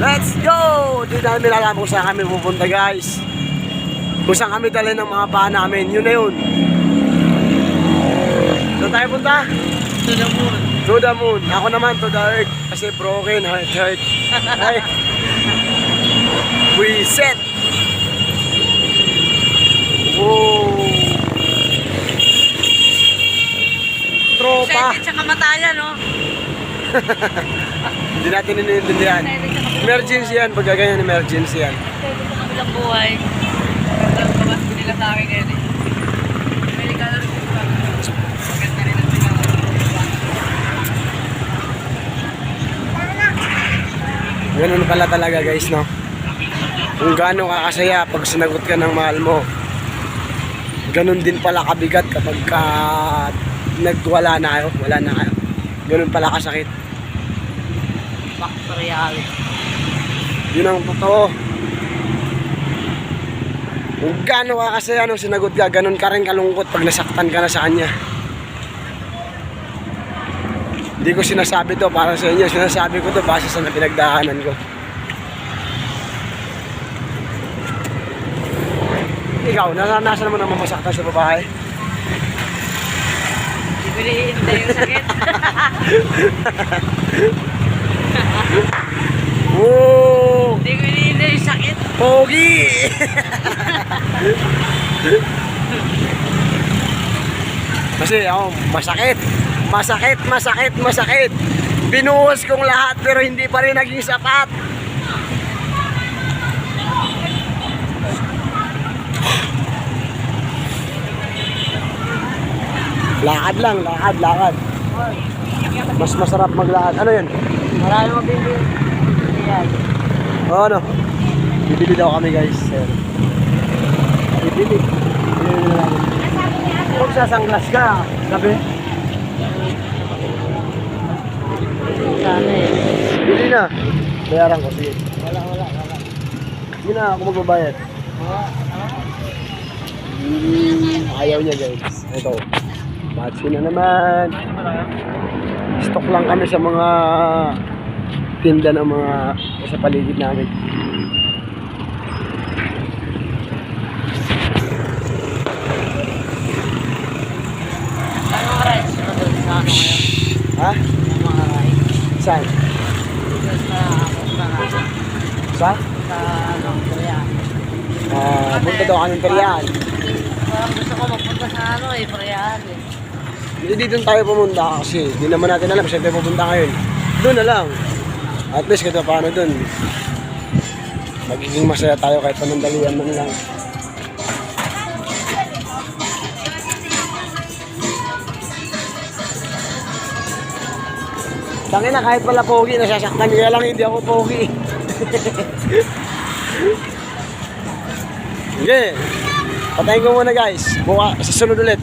Let's go! Di namin alam kung saan kami pupunta guys. Kung saan kami dalhin ng mga paa namin. Yun na yun. Saan tayo punta? To the moon. To the moon. Ako naman to the earth. Kasi broken heart. Ay. We set. Wow. Tropa. Excited sa kamatayan, no? Hindi natin iniintindihan. Emergency yan. Pagka ganyan, emergency yan. Excited sa kabilang buhay. Ang kabas ko nila sa akin ngayon eh. Amerikano rin sila. Maganda rin ang tingnan. Ganun pala talaga guys, no? Kung gaano kakasaya pag sinagot ka ng mahal mo, ganun din pala kabigat kapag nagwala na kayo, wala na kayo. Ganun pala kasakit. Back to reality. Yun ang totoo. Kung gaano kakasaya nung sinagot ka, ganun ka rin kalungkot pag nasaktan ka na sa kanya. Hindi ko sinasabi to para sa inyo, sinasabi ko to base sa pinagdaanan ko. Ikaw, naranasan mo naman masaktan sa babae? Hindi ko nihihintay yung sakit. Woo! Hindi ko nihihintay yung sakit. Pogi! Kasi ako, masakit. Binuhos kong lahat pero hindi pa rin naging sapat. Lakad lang, lakad. Mas masarap maglakad. Ano yun? Marami mabili. Ayan. Oh, ano? Bibili daw kami guys. Bibili na namin. Kung sasanglas ka, gabi. Sana eh. Bili na. Bayaran ko, sige. Wala. Hindi na ako magbabayad. Ayaw niya guys. Ito. Matsi na naman. Stock lang kami sa mga tinda ng mga sa paligid namin. Ano mga rides na doon sa ano ngayon? Ha? Ano mga rides? Saan? Doon sa Sa? sa ano, Korea. Punta daw kami Perian. Parang gusto ko magpunta sa ano eh, Koreaan eh. Hindi dito tayo pumunta kasi hindi naman natin alam saan tayo pupunta ngayon. Doon na lang. At least kahit paano doon. Magiging masaya tayo kahit panandalian man lang. Tangina na kahit pala pogi, nasasaktan kaya lang hindi ako pogi. Okay. Patayin ko muna guys. Buka, sa sunod ulit.